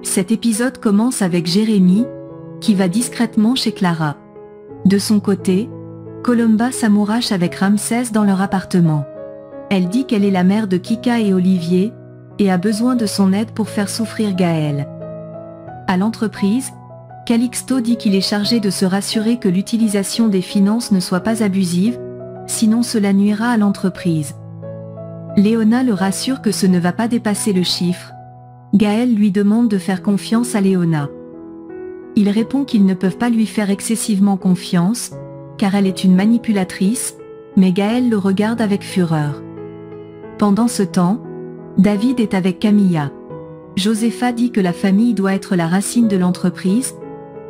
Cet épisode commence avec Jérémie, qui va discrètement chez Clara. De son côté, Colomba s'amourache avec Ramsès dans leur appartement. Elle dit qu'elle est la mère de Kika et Olivier, et a besoin de son aide pour faire souffrir Gaël. À l'entreprise, Calixto dit qu'il est chargé de se rassurer que l'utilisation des finances ne soit pas abusive, sinon cela nuira à l'entreprise. Léona le rassure que ce ne va pas dépasser le chiffre. Gaël lui demande de faire confiance à Léona. Il répond qu'ils ne peuvent pas lui faire excessivement confiance, car elle est une manipulatrice, mais Gaël le regarde avec fureur. Pendant ce temps, David est avec Camilla. Josefa dit que la famille doit être la racine de l'entreprise,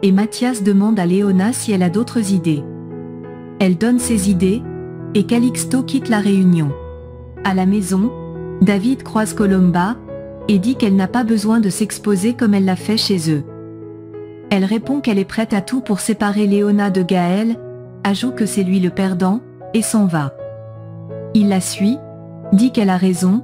et Mathias demande à Léona si elle a d'autres idées. Elle donne ses idées, et Calixto quitte la réunion. À la maison, David croise Colomba, et dit qu'elle n'a pas besoin de s'exposer comme elle l'a fait chez eux. Elle répond qu'elle est prête à tout pour séparer Léona de Gaël, ajoute que c'est lui le perdant, et s'en va. Il la suit, dit qu'elle a raison,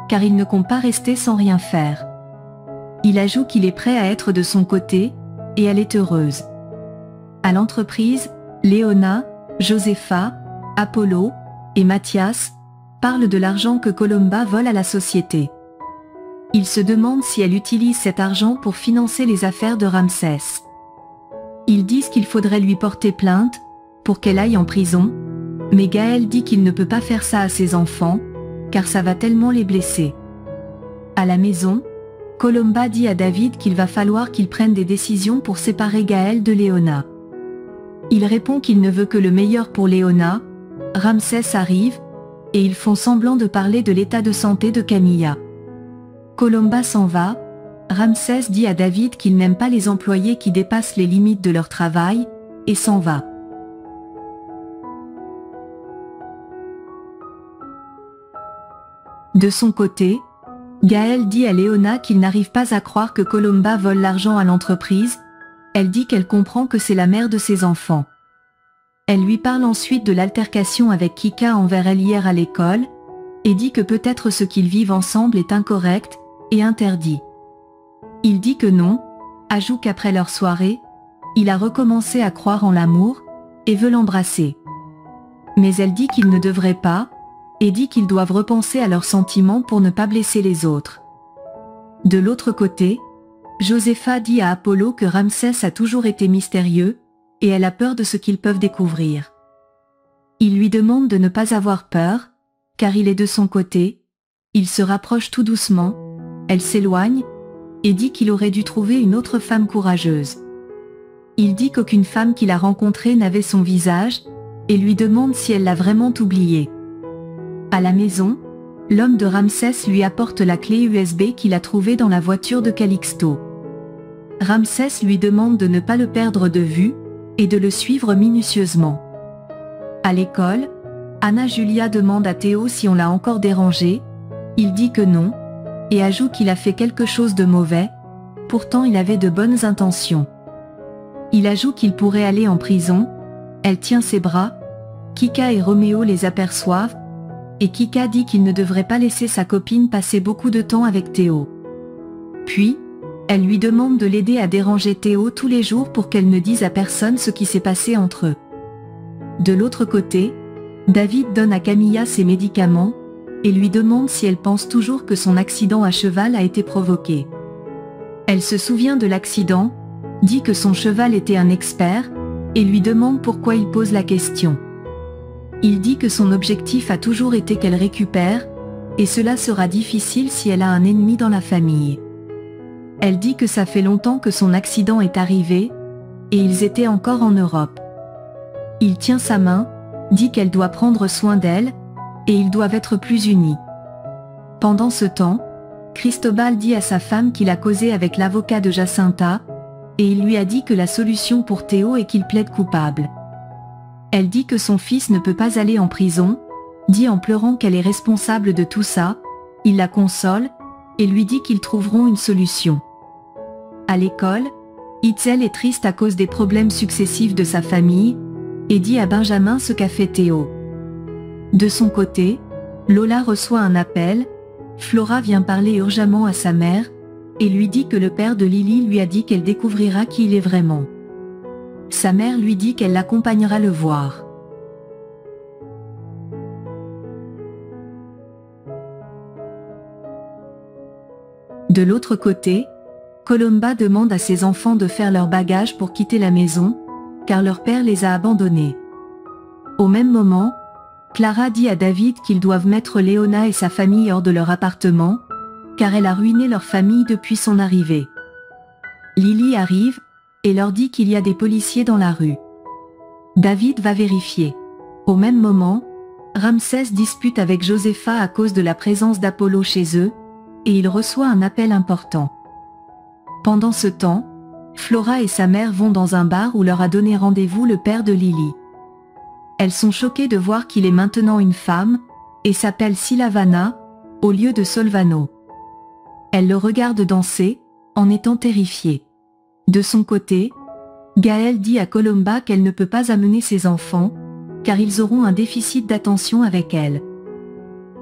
car il ne compte pas rester sans rien faire. Il ajoute qu'il est prêt à être de son côté, et elle est heureuse. À l'entreprise, Léona, Josefa, Apollo, et Mathias parlent de l'argent que Colomba vole à la société. Ils se demandent si elle utilise cet argent pour financer les affaires de Ramsès. Ils disent qu'il faudrait lui porter plainte, pour qu'elle aille en prison, mais Gaël dit qu'il ne peut pas faire ça à ses enfants, car ça va tellement les blesser. À la maison, Colomba dit à David qu'il va falloir qu'il prenne des décisions pour séparer Gaël de Léona. Il répond qu'il ne veut que le meilleur pour Léona. Ramsès arrive, et ils font semblant de parler de l'état de santé de Camilla. Colomba s'en va. Ramsès dit à David qu'il n'aime pas les employés qui dépassent les limites de leur travail, et s'en va. De son côté, Gaël dit à Léona qu'il n'arrive pas à croire que Colomba vole l'argent à l'entreprise. Elle dit qu'elle comprend que c'est la mère de ses enfants. Elle lui parle ensuite de l'altercation avec Kika envers elle hier à l'école, et dit que peut-être ce qu'ils vivent ensemble est incorrect, et interdit. Il dit que non, ajoute qu'après leur soirée, il a recommencé à croire en l'amour, et veut l'embrasser. Mais elle dit qu'il ne devrait pas, et dit qu'ils doivent repenser à leurs sentiments pour ne pas blesser les autres. De l'autre côté, Josefa dit à Apollo que Ramsès a toujours été mystérieux, et elle a peur de ce qu'ils peuvent découvrir. Il lui demande de ne pas avoir peur, car il est de son côté. Il se rapproche tout doucement, elle s'éloigne, et dit qu'il aurait dû trouver une autre femme courageuse. Il dit qu'aucune femme qu'il a rencontrée n'avait son visage, et lui demande si elle l'a vraiment oublié. À la maison, l'homme de Ramsès lui apporte la clé USB qu'il a trouvée dans la voiture de Calixto. Ramsès lui demande de ne pas le perdre de vue, et de le suivre minutieusement. À l'école, Anna Julia demande à Théo si on l'a encore dérangé. Il dit que non, et ajoute qu'il a fait quelque chose de mauvais, pourtant il avait de bonnes intentions. Il ajoute qu'il pourrait aller en prison. Elle tient ses bras. Kika et Roméo les aperçoivent, et Kika dit qu'il ne devrait pas laisser sa copine passer beaucoup de temps avec Théo. Puis, elle lui demande de l'aider à déranger Théo tous les jours pour qu'elle ne dise à personne ce qui s'est passé entre eux. De l'autre côté, David donne à Camilla ses médicaments, et lui demande si elle pense toujours que son accident à cheval a été provoqué. Elle se souvient de l'accident, dit que son cheval était un expert, et lui demande pourquoi il pose la question. Il dit que son objectif a toujours été qu'elle récupère, et cela sera difficile si elle a un ennemi dans la famille. Elle dit que ça fait longtemps que son accident est arrivé, et ils étaient encore en Europe. Il tient sa main, dit qu'elle doit prendre soin d'elle, et ils doivent être plus unis. Pendant ce temps, Cristobal dit à sa femme qu'il a causé avec l'avocat de Jacinta, et il lui a dit que la solution pour Théo est qu'il plaide coupable. Elle dit que son fils ne peut pas aller en prison, dit en pleurant qu'elle est responsable de tout ça. Il la console, et lui dit qu'ils trouveront une solution. À l'école, Itzel est triste à cause des problèmes successifs de sa famille, et dit à Benjamin ce qu'a fait Théo. De son côté, Lola reçoit un appel. Flora vient parler urgemment à sa mère. et lui dit que le père de Lily lui a dit qu'elle découvrira qui il est vraiment. Sa mère lui dit qu'elle l'accompagnera le voir. De l'autre côté, Colomba demande à ses enfants de faire leurs bagages pour quitter la maison, car leur père les a abandonnés. Au même moment, Clara dit à David qu'ils doivent mettre Léona et sa famille hors de leur appartement, car elle a ruiné leur famille depuis son arrivée. Lily arrive, et leur dit qu'il y a des policiers dans la rue. David va vérifier. Au même moment, Ramsès dispute avec Josépha à cause de la présence d'Apollo chez eux, et il reçoit un appel important. Pendant ce temps, Flora et sa mère vont dans un bar où leur a donné rendez-vous le père de Lily. Elles sont choquées de voir qu'il est maintenant une femme, et s'appelle Silavana, au lieu de Solvano. Elles le regardent danser, en étant terrifiées. De son côté, Gaël dit à Colomba qu'elle ne peut pas amener ses enfants, car ils auront un déficit d'attention avec elle.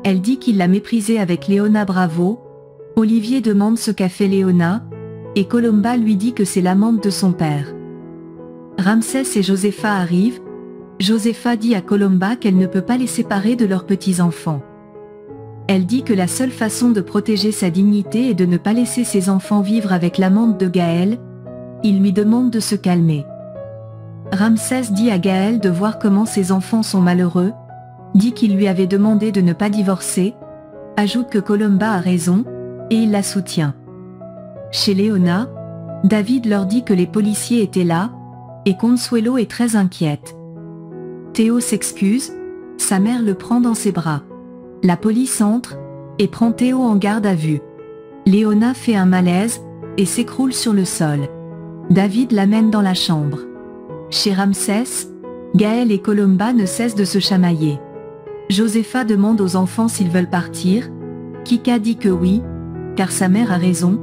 Elle dit qu'il l'a méprisée avec Léona Bravo. Olivier demande ce qu'a fait Léona, et Colomba lui dit que c'est l'amante de son père. Ramsès et Josépha arrivent. Josépha dit à Colomba qu'elle ne peut pas les séparer de leurs petits-enfants. Elle dit que la seule façon de protéger sa dignité est de ne pas laisser ses enfants vivre avec l'amante de Gaël. Il lui demande de se calmer. Ramsès dit à Gaël de voir comment ses enfants sont malheureux, dit qu'il lui avait demandé de ne pas divorcer, ajoute que Colomba a raison, et il la soutient. Chez Léona, David leur dit que les policiers étaient là, et Consuelo est très inquiète. Théo s'excuse, sa mère le prend dans ses bras. La police entre, et prend Théo en garde à vue. Léona fait un malaise, et s'écroule sur le sol. David l'amène dans la chambre. Chez Ramsès, Gaël et Colomba ne cessent de se chamailler. Josépha demande aux enfants s'ils veulent partir. Kika dit que oui, car sa mère a raison,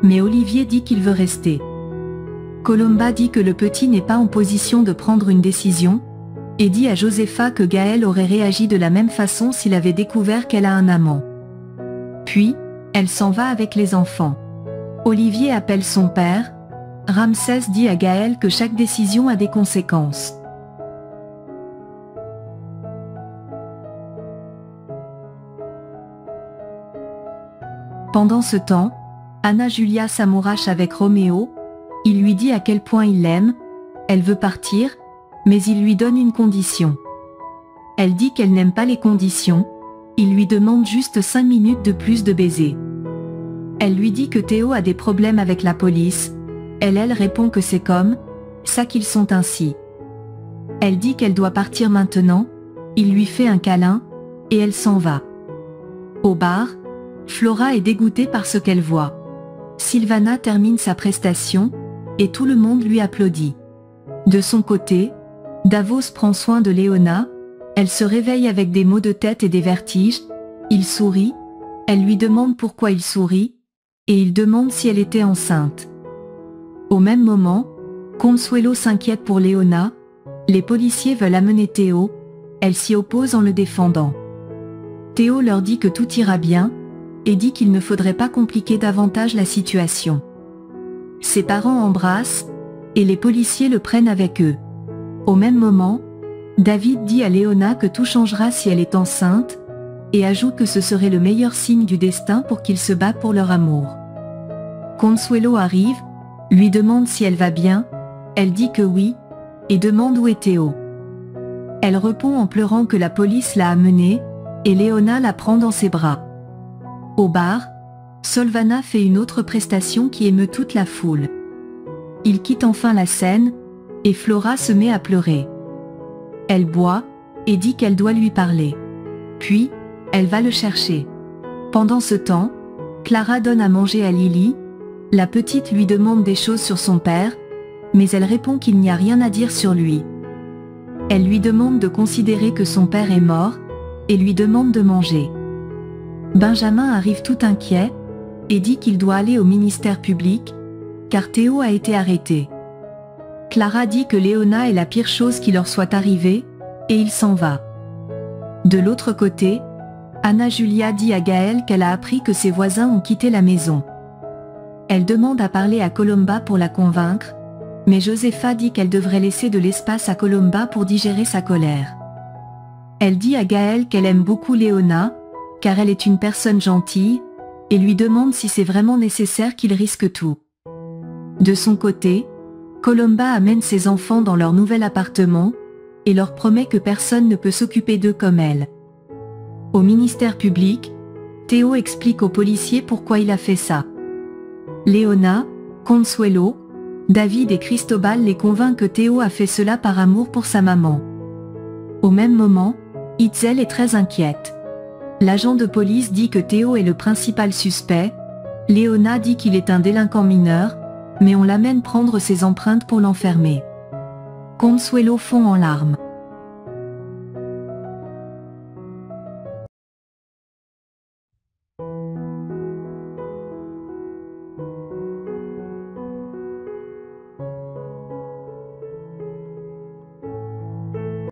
mais Olivier dit qu'il veut rester. Colomba dit que le petit n'est pas en position de prendre une décision, et dit à Josépha que Gaël aurait réagi de la même façon s'il avait découvert qu'elle a un amant. Puis, elle s'en va avec les enfants. Olivier appelle son père. Ramsès dit à Gaël que chaque décision a des conséquences. Pendant ce temps, Anna Julia s'amourache avec Roméo. Il lui dit à quel point il l'aime. Elle veut partir, mais il lui donne une condition. Elle dit qu'elle n'aime pas les conditions. Il lui demande juste 5 minutes de plus de baiser. Elle lui dit que Théo a des problèmes avec la police. Elle répond que c'est comme ça qu'ils sont ainsi. Elle dit qu'elle doit partir maintenant. Il lui fait un câlin, et elle s'en va. Au bar, Flora est dégoûtée par ce qu'elle voit. Silvana termine sa prestation, et tout le monde lui applaudit. De son côté, Davos prend soin de Léona. Elle se réveille avec des maux de tête et des vertiges. Il sourit. Elle lui demande pourquoi il sourit, et il demande si elle était enceinte. Au même moment, Consuelo s'inquiète pour Léona. Les policiers veulent amener Théo. Elle s'y oppose en le défendant. Théo leur dit que tout ira bien, et dit qu'il ne faudrait pas compliquer davantage la situation. Ses parents embrassent, et les policiers le prennent avec eux. Au même moment, David dit à Léona que tout changera si elle est enceinte, et ajoute que ce serait le meilleur signe du destin pour qu'ils se battent pour leur amour. Consuelo arrive, lui demande si elle va bien. Elle dit que oui, et demande où est Théo. Elle répond en pleurant que la police l'a amenée, et Léona la prend dans ses bras. Au bar, Solvana fait une autre prestation qui émeut toute la foule. Il quitte enfin la scène, et Flora se met à pleurer. Elle boit, et dit qu'elle doit lui parler. Puis, elle va le chercher. Pendant ce temps, Clara donne à manger à Lily. La petite lui demande des choses sur son père, mais elle répond qu'il n'y a rien à dire sur lui. Elle lui demande de considérer que son père est mort, et lui demande de manger. Benjamin arrive tout inquiet, et dit qu'il doit aller au ministère public, car Théo a été arrêté. Clara dit que Léona est la pire chose qui leur soit arrivée, et il s'en va. De l'autre côté, Anna Julia dit à Gaël qu'elle a appris que ses voisins ont quitté la maison. Elle demande à parler à Colomba pour la convaincre, mais Josefa dit qu'elle devrait laisser de l'espace à Colomba pour digérer sa colère. Elle dit à Gaël qu'elle aime beaucoup Léona, car elle est une personne gentille, et lui demande si c'est vraiment nécessaire qu'il risque tout. De son côté, Colomba amène ses enfants dans leur nouvel appartement, et leur promet que personne ne peut s'occuper d'eux comme elle. Au ministère public, Théo explique aux policiers pourquoi il a fait ça. Léona, Consuelo, David et Cristobal les convainquent que Théo a fait cela par amour pour sa maman. Au même moment, Itzel est très inquiète. L'agent de police dit que Théo est le principal suspect, Léona dit qu'il est un délinquant mineur, mais on l'amène prendre ses empreintes pour l'enfermer. Consuelo fond en larmes.